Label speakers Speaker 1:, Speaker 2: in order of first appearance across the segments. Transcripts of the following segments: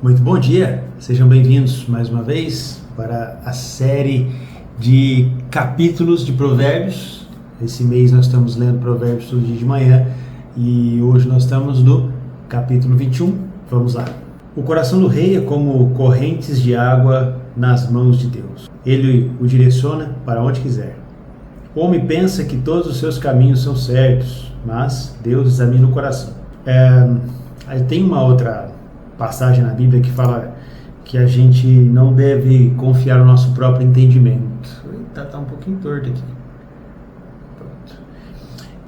Speaker 1: Muito bom dia, sejam bem-vindos mais uma vez para a série de capítulos de Provérbios. Esse mês nós estamos lendo Provérbios todo dia de manhã e hoje nós estamos no capítulo 21. Vamos lá. O coração do rei é como correntes de água nas mãos de Deus. Ele o direciona para onde quiser. O homem pensa que todos os seus caminhos são certos, mas Deus examina o coração. Tem uma outra passagem na Bíblia que fala que a gente não deve confiar no nosso próprio entendimento. Tá um pouquinho torto aqui. Pronto.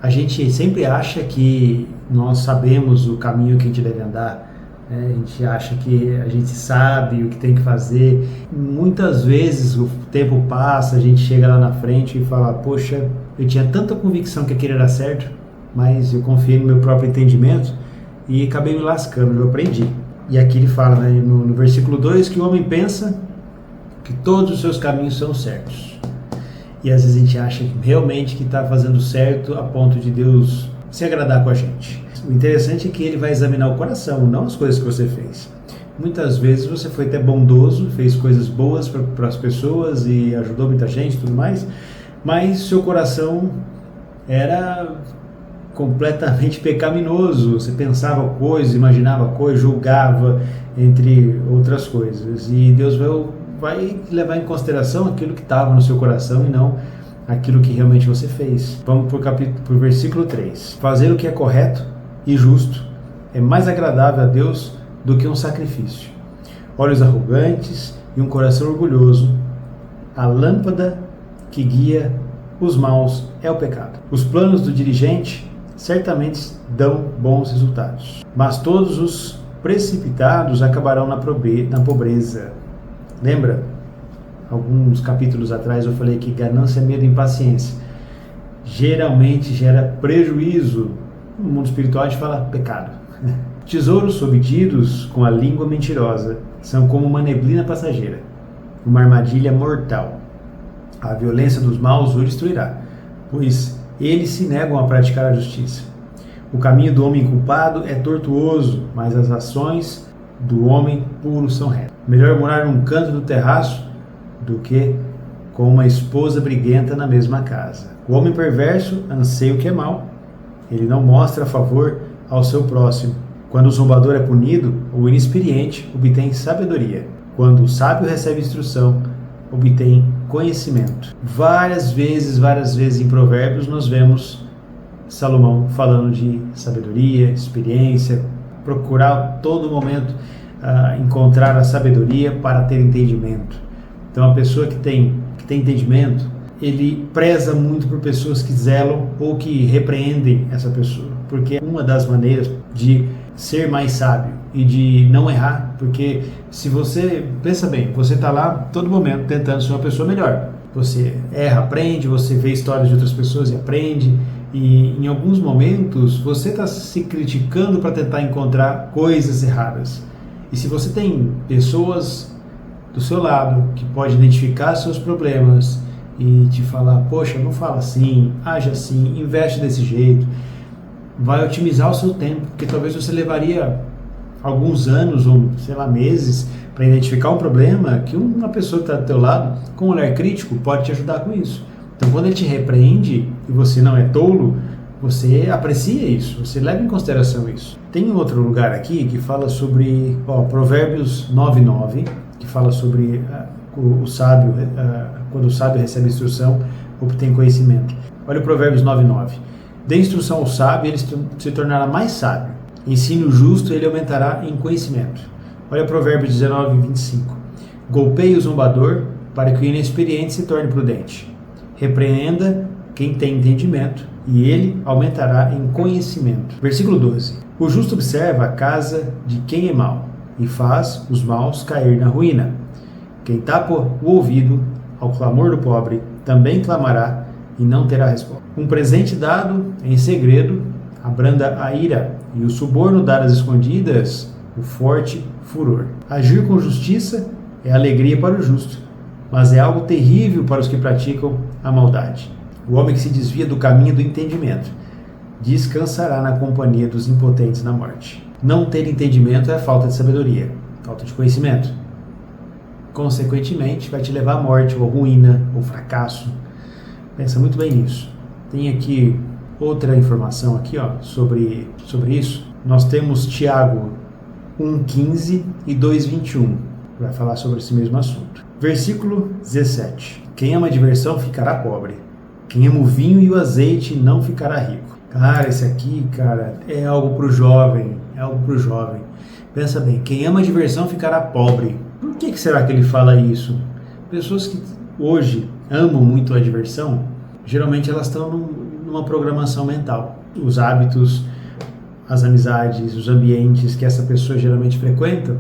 Speaker 1: A gente sempre acha que nós sabemos o caminho que a gente deve andar, né? A gente acha que a gente sabe o que tem que fazer. Muitas vezes o tempo passa, a gente chega lá na frente e fala, poxa, eu tinha tanta convicção que aquilo era certo, mas eu confiei no meu próprio entendimento e acabei me lascando, eu aprendi. E aqui ele fala, né, no versículo 2, que o homem pensa que todos os seus caminhos são certos. E às vezes a gente acha realmente que está fazendo certo a ponto de Deus se agradar com a gente. O interessante é que ele vai examinar o coração, não as coisas que você fez. Muitas vezes você foi até bondoso, fez coisas boas para as pessoas e ajudou muita gente e tudo mais, mas seu coração era completamente pecaminoso. Você pensava coisas, imaginava coisas, julgava, entre outras coisas. E Deus vai levar em consideração aquilo que estava no seu coração e não aquilo que realmente você fez. Vamos para o versículo 3. Fazer o que é correto e justo é mais agradável a Deus do que um sacrifício. Olhos arrogantes e um coração orgulhoso, a lâmpada que guia os maus é o pecado. Os planos do dirigente certamente dão bons resultados, mas todos os precipitados acabarão na pobreza. Lembra? Alguns capítulos atrás eu falei que ganância, medo e impaciência geralmente gera prejuízo. No mundo espiritual a gente fala pecado. Tesouros obtidos com a língua mentirosa são como uma neblina passageira, uma armadilha mortal. A violência dos maus o destruirá, pois eles se negam a praticar a justiça. O caminho do homem culpado é tortuoso, mas as ações do homem puro são retas. Melhor morar num canto do terraço do que com uma esposa briguenta na mesma casa. O homem perverso anseia o que é mal. Ele não mostra favor ao seu próximo. Quando o zombador é punido, o inexperiente obtém sabedoria. Quando o sábio recebe instrução, obtém conhecimento. Várias vezes em Provérbios nós vemos Salomão falando de sabedoria, experiência, procurar a todo momento encontrar a sabedoria para ter entendimento. Então a pessoa que tem entendimento, ele preza muito por pessoas que zelam ou que repreendem essa pessoa, porque é uma das maneiras de ser mais sábio e de não errar, porque se você, pensa bem, você está lá todo momento tentando ser uma pessoa melhor, você erra, aprende, você vê histórias de outras pessoas e aprende, e em alguns momentos você está se criticando para tentar encontrar coisas erradas. E se você tem pessoas do seu lado que pode identificar seus problemas e te falar, poxa, não fala assim, age assim, investe desse jeito, vai otimizar o seu tempo, porque talvez você levaria alguns anos ou, sei lá, meses para identificar um problema que uma pessoa que está do teu lado, com um olhar crítico, pode te ajudar com isso. Então, quando ele te repreende e você não é tolo, você aprecia isso, você leva em consideração isso. Tem um outro lugar aqui que fala sobre Provérbios 9:9, que fala sobre o sábio, quando o sábio recebe instrução, obtém conhecimento. Olha o Provérbios 9:9. Dê instrução ao sábio, ele se tornará mais sábio. Ensine o justo, ele aumentará em conhecimento. Olha Provérbios 19:25. Golpeie o zombador para que o inexperiente se torne prudente. Repreenda quem tem entendimento e ele aumentará em conhecimento. Versículo 12. O justo observa a casa de quem é mau e faz os maus cair na ruína. Quem tapa o ouvido ao clamor do pobre também clamará e não terá resposta. Um presente dado em segredo abranda a ira, e o suborno dado às escondidas, o forte furor. Agir com justiça é alegria para o justo, mas é algo terrível para os que praticam a maldade. O homem que se desvia do caminho do entendimento descansará na companhia dos impotentes na morte. Não ter entendimento é falta de sabedoria. falta de conhecimento. Consequentemente, vai te levar à morte, ou ruína, ou fracasso. Pensa muito bem nisso. Tem aqui outra informação aqui, ó, sobre isso. Nós temos Tiago 1,15 e 2,21. Vai falar sobre esse mesmo assunto. Versículo 17. Quem ama a diversão ficará pobre. Quem ama o vinho e o azeite não ficará rico. Cara, esse aqui, cara, é algo pro jovem. É algo pro jovem. Pensa bem, quem ama a diversão ficará pobre. Por que será que ele fala isso? Pessoas que hoje amam muito a diversão, geralmente elas estão numa programação mental. Os hábitos, as amizades, os ambientes que essa pessoa geralmente frequenta,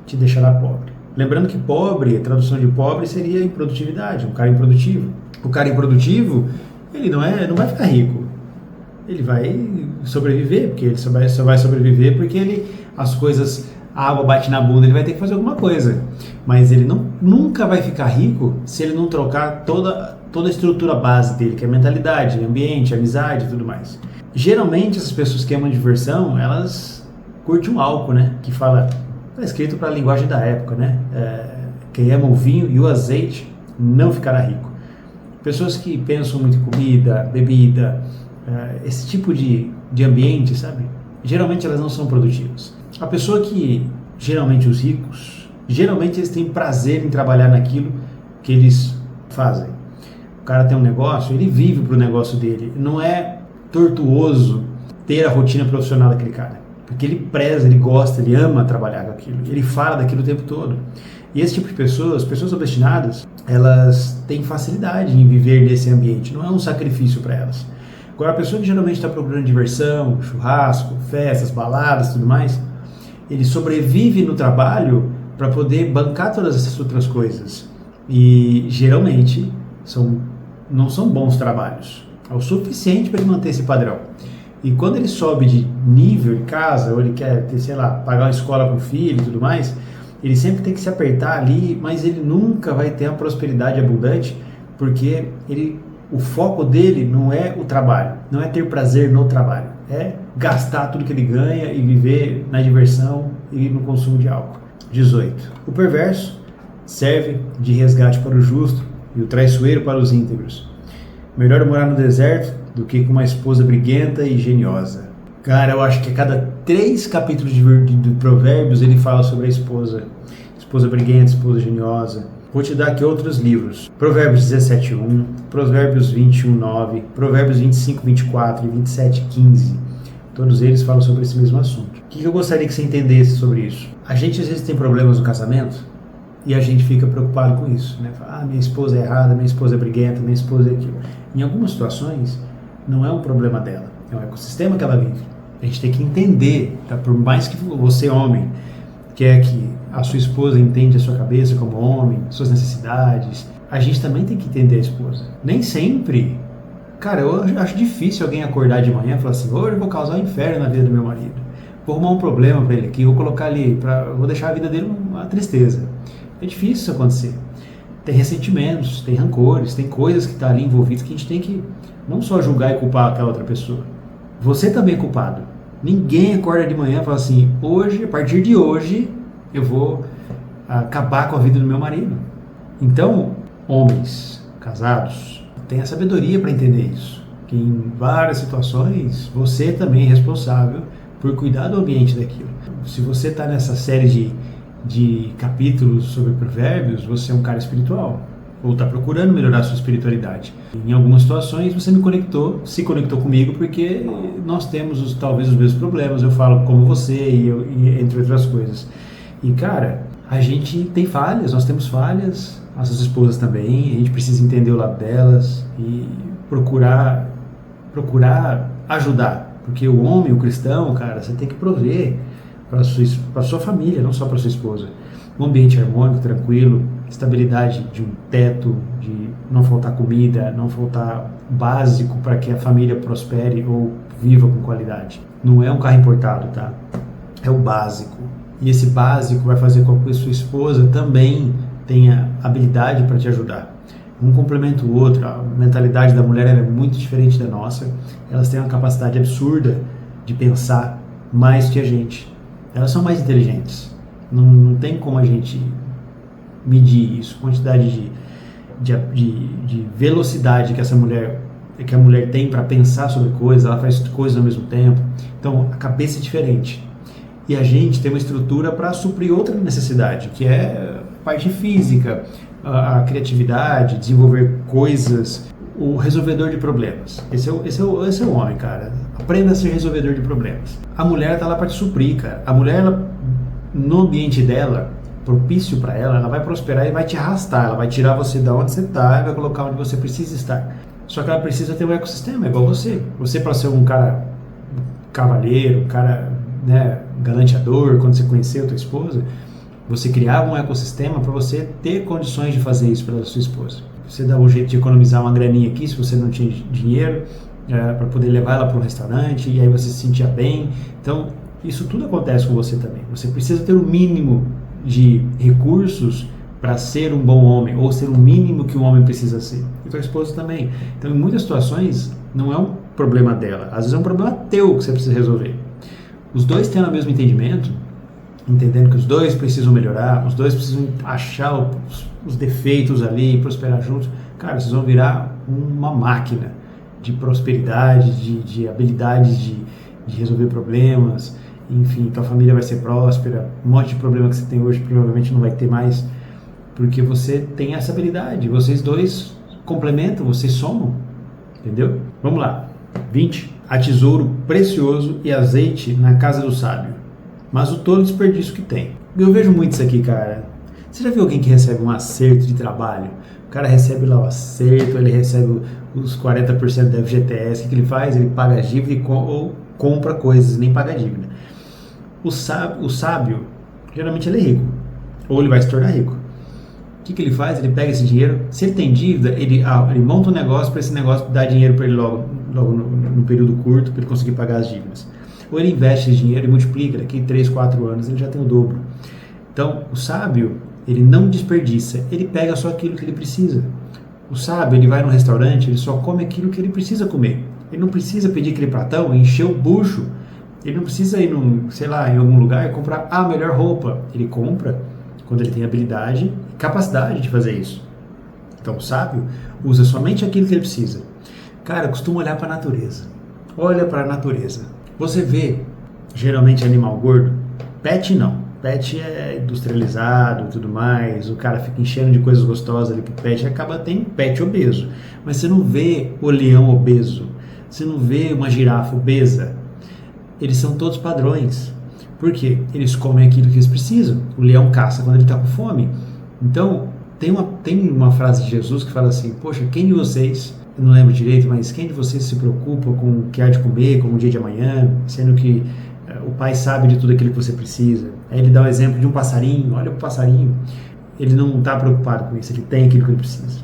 Speaker 1: te deixará pobre. Lembrando que pobre, a tradução de pobre seria improdutividade, um cara improdutivo. O cara improdutivo, ele não vai ficar rico. Ele vai sobreviver, porque ele só vai sobreviver porque as coisas, a água bate na bunda, ele vai ter que fazer alguma coisa. Mas ele nunca vai ficar rico se ele não trocar toda a estrutura base dele, que é mentalidade, ambiente, amizade e tudo mais. Geralmente, essas pessoas que amam diversão, elas curtem um álcool, né? Que fala, está escrito para a linguagem da época, né? Quem ama o vinho e o azeite não ficará rico. Pessoas que pensam muito em comida, bebida, esse tipo de ambiente, sabe? Geralmente elas não são produtivas. A pessoa que, geralmente os ricos, geralmente eles têm prazer em trabalhar naquilo que eles fazem. O cara tem um negócio, ele vive pro negócio dele. Não é tortuoso ter a rotina profissional daquele cara. Porque ele preza, ele gosta, ele ama trabalhar com aquilo. Ele fala daquilo o tempo todo. E esse tipo de pessoas obstinadas, elas têm facilidade em viver nesse ambiente. Não é um sacrifício para elas. Agora, a pessoa que geralmente está procurando diversão, churrasco, festas, baladas, tudo mais, ele sobrevive no trabalho para poder bancar todas essas outras coisas. E geralmente não são bons trabalhos. É o suficiente para ele manter esse padrão. E quando ele sobe de nível de casa, ou ele quer ter, sei lá, pagar uma escola para o filho e tudo mais, ele sempre tem que se apertar ali, mas ele nunca vai ter uma prosperidade abundante, porque o foco dele não é o trabalho, não é ter prazer no trabalho, é gastar tudo que ele ganha e viver na diversão e no consumo de álcool. 18. O perverso serve de resgate para o justo e o traiçoeiro para os íntegros. Melhor morar no deserto do que com uma esposa briguenta e geniosa. Cara, eu acho que a cada 3 capítulos de Provérbios ele fala sobre a esposa. Esposa briguenta, esposa geniosa. Vou te dar aqui outros livros. Provérbios 17:1, Provérbios 21:9, Provérbios 25:24 e 27:15. Todos eles falam sobre esse mesmo assunto. O que eu gostaria que você entendesse sobre isso? A gente às vezes tem problemas no casamento e a gente fica preocupado com isso, né? Fala, minha esposa é errada, minha esposa é briguenta, minha esposa é aquilo. Em algumas situações, não é um problema dela, é um ecossistema que ela vive. A gente tem que entender, tá? Por mais que você, homem, quer que a sua esposa entende a sua cabeça como homem, suas necessidades, a gente também tem que entender a esposa. Nem sempre, cara, eu acho difícil alguém acordar de manhã e falar assim, hoje eu vou causar um inferno na vida do meu marido, vou arrumar um problema para ele aqui, vou colocar ali, vou deixar a vida dele uma tristeza. É difícil isso acontecer. Tem ressentimentos, tem rancores, tem coisas que estão ali envolvidas que a gente tem que não só julgar e culpar aquela outra pessoa. Você também é culpado. Ninguém acorda de manhã e fala assim, hoje, a partir de hoje, eu vou acabar com a vida do meu marido. Então, homens casados, tenha sabedoria para entender isso. Que em várias situações, você também é responsável por cuidar do ambiente daquilo. Se você está nessa série de capítulos sobre provérbios, você é um cara espiritual, ou está procurando melhorar a sua espiritualidade. Em algumas situações você se conectou comigo porque nós temos talvez os mesmos problemas, eu falo como você e entre outras coisas. E cara, a gente tem falhas, nós temos falhas, nossas esposas também, a gente precisa entender o lado delas e procurar ajudar, porque o homem, o cristão, cara, você tem que prover para sua família, não só para sua esposa. Um ambiente harmônico, tranquilo, estabilidade de um teto, de não faltar comida, não faltar básico para que a família prospere ou viva com qualidade. Não é um carro importado, tá? É o básico. E esse básico vai fazer com que a sua esposa também tenha habilidade para te ajudar. Um complementa o outro. A mentalidade da mulher é muito diferente da nossa. Elas têm uma capacidade absurda de pensar mais que a gente. Elas são mais inteligentes. Não tem como a gente medir isso, quantidade de velocidade que a mulher tem para pensar sobre coisas, ela faz coisas ao mesmo tempo. Então, a cabeça é diferente. E a gente tem uma estrutura para suprir outra necessidade, que é a parte física, a criatividade, desenvolver coisas, o resolvedor de problemas. Esse é o homem, cara. Aprenda a ser resolvedor de problemas. A mulher tá lá para te suprir, cara. A mulher, no ambiente dela, propício para ela, ela vai prosperar e vai te arrastar. Ela vai tirar você da onde você está e vai colocar onde você precisa estar. Só que ela precisa ter um ecossistema, igual você. Você, para ser um cara cavalheiro, um cara, né, galanteador, quando você conheceu a tua esposa, você criava um ecossistema para você ter condições de fazer isso para a sua esposa. Você dá um jeito de economizar uma graninha aqui, se você não tinha dinheiro, para poder levar ela para um restaurante, e aí você se sentia bem. Então, isso tudo acontece com você também. Você precisa ter o mínimo de recursos para ser um bom homem, ou ser o mínimo que um homem precisa ser. E tua esposa também. Então, em muitas situações, não é um problema dela. Às vezes é um problema teu que você precisa resolver. Os dois tendo o mesmo entendimento, entendendo que os dois precisam melhorar, os dois precisam achar os defeitos ali e prosperar juntos, cara, vocês vão virar uma máquina de prosperidade, de habilidade de resolver problemas. Enfim, tua família vai ser próspera. Um monte de problema que você tem hoje provavelmente não vai ter mais, porque você tem essa habilidade. Vocês dois complementam, vocês somam, entendeu? Vamos lá. 20. Há tesouro precioso e azeite na casa do sábio, mas o tolo desperdício que tem. Eu vejo muito isso aqui, cara. Você já viu alguém que recebe um acerto de trabalho? O cara recebe lá o acerto, ele recebe os 40% da FGTS. O que ele faz? Ele paga a dívida ou compra coisas, nem paga a dívida. O sábio, geralmente ele é rico, ou ele vai se tornar rico. O que ele faz? Ele pega esse dinheiro, se ele tem dívida, ele monta um negócio para esse negócio dar dinheiro para ele logo no período curto, para ele conseguir pagar as dívidas. Ou ele investe esse dinheiro e multiplica, daqui 3, 4 anos ele já tem o dobro. Então, o sábio, ele não desperdiça, ele pega só aquilo que ele precisa. O sábio, ele vai no restaurante, ele só come aquilo que ele precisa comer. Ele não precisa pedir aquele pratão e encher o bucho. Ele não precisa ir em algum lugar e comprar a melhor roupa. Ele compra quando ele tem habilidade e capacidade de fazer isso. Então, o sábio usa somente aquilo que ele precisa. Cara, eu costumo olhar para a natureza. Olha para a natureza. Você vê, geralmente, animal gordo. Pet não. Pet é industrializado e tudo mais. O cara fica enchendo de coisas gostosas ali pro pet e acaba tendo pet obeso. Mas você não vê o leão obeso. Você não vê uma girafa obesa. Eles são todos padrões. Por quê? Eles comem aquilo que eles precisam. O leão caça quando ele está com fome. Então, tem uma frase de Jesus que fala assim: poxa, quem de vocês, eu não lembro direito, mas quem de vocês se preocupa com o que há de comer, com o dia de amanhã, sendo que o Pai sabe de tudo aquilo que você precisa. Aí ele dá o exemplo de um passarinho. Olha o passarinho, ele não está preocupado com isso, ele tem aquilo que ele precisa.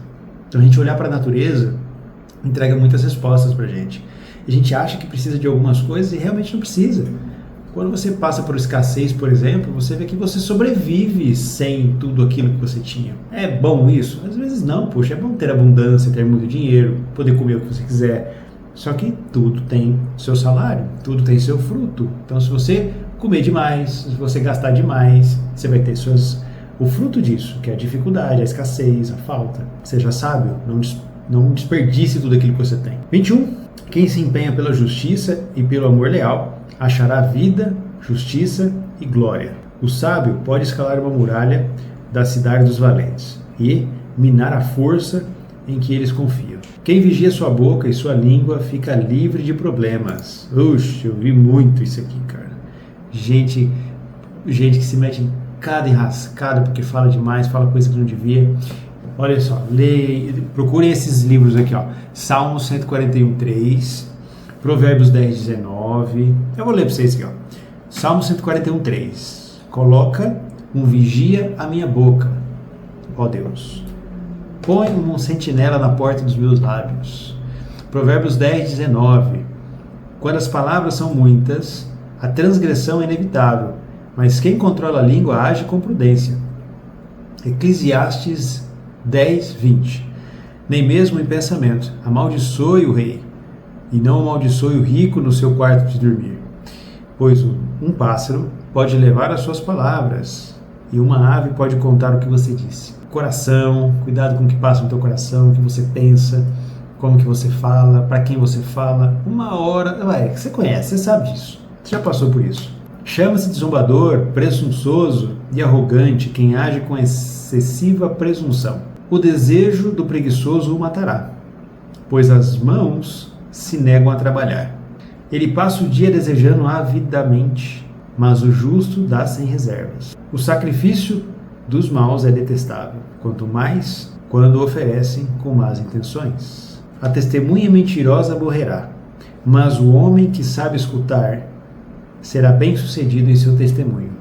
Speaker 1: Então, a gente olhar para a natureza entrega muitas respostas para a gente. A gente acha que precisa de algumas coisas e realmente não precisa. Quando você passa por escassez, por exemplo, você vê que você sobrevive sem tudo aquilo que você tinha. É bom isso? Às vezes não, poxa, é bom ter abundância, ter muito dinheiro, poder comer o que você quiser. Só que tudo tem seu salário, tudo tem seu fruto. Então, se você comer demais, se você gastar demais, você vai ter o fruto disso, que é a dificuldade, a escassez, a falta. Seja sábio, não desperdice tudo aquilo que você tem. 21. Quem se empenha pela justiça e pelo amor leal achará vida, justiça e glória. O sábio pode escalar uma muralha da cidade dos valentes e minar a força em que eles confiam. Quem vigia sua boca e sua língua fica livre de problemas. Oxe, eu vi muito isso aqui, cara. Gente que se mete em cada enrascada porque fala demais, fala coisa que não devia. Olha só, procurem esses livros aqui, ó. Salmo 141:3, Provérbios 10:19. Eu vou ler para vocês aqui, ó. Salmo 141:3. Coloca um vigia à minha boca, ó Deus. Põe um sentinela na porta dos meus lábios. Provérbios 10:19. Quando as palavras são muitas, a transgressão é inevitável, mas quem controla a língua age com prudência. Eclesiastes 10:20. Nem mesmo em pensamento amaldiçoe o rei, e não amaldiçoe o rico no seu quarto de dormir, pois um pássaro pode levar as suas palavras, e uma ave pode contar o que você disse. Coração, cuidado com o que passa no teu coração, o que você pensa, como que você fala, para quem você fala. Uma hora, você conhece, você sabe disso, você já passou por isso. Chama-se de zombador, presunçoso e arrogante quem age com excessiva presunção. O desejo do preguiçoso o matará, pois as mãos se negam a trabalhar. Ele passa o dia desejando avidamente, mas o justo dá sem reservas. O sacrifício dos maus é detestável, quanto mais quando oferecem com más intenções. A testemunha mentirosa morrerá, mas o homem que sabe escutar será bem sucedido em seu testemunho.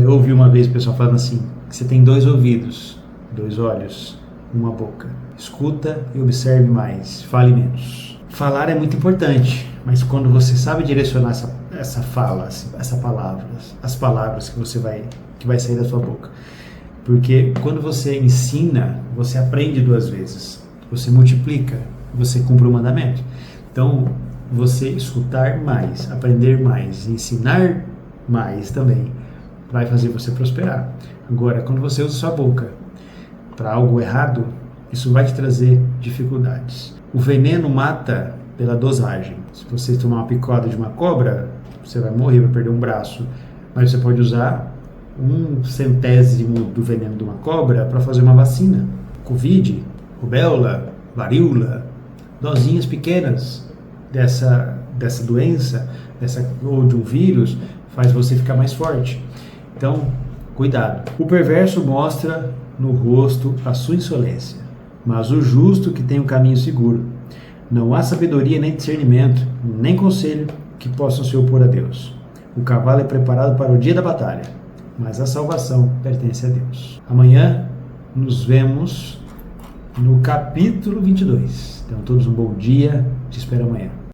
Speaker 1: Eu ouvi uma vez o pessoal falando assim, que você tem 2 ouvidos, 2 olhos, uma boca. Escuta e observe mais, fale menos. Falar é muito importante, mas quando você sabe direcionar essa fala, as palavras que vai sair da sua boca. Porque quando você ensina, você aprende 2 vezes. Você multiplica, você cumpre o mandamento. Então, você escutar mais, aprender mais, ensinar mais também, vai fazer você prosperar. Agora, quando você usa sua boca para algo errado, isso vai te trazer dificuldades. O veneno mata pela dosagem. Se você tomar uma picada de uma cobra, você vai morrer, vai perder um braço. Mas você pode usar 1/100º do veneno de uma cobra para fazer uma vacina. Covid, rubéola, varíola, dosinhas pequenas dessa doença, ou de um vírus, faz você ficar mais forte. Então, cuidado. O perverso mostra no rosto a sua insolência, mas o justo que tem o caminho seguro. Não há sabedoria nem discernimento, nem conselho que possam se opor a Deus. O cavalo é preparado para o dia da batalha, mas a salvação pertence a Deus. Amanhã nos vemos no capítulo 22. Então, todos um bom dia. Te espero amanhã.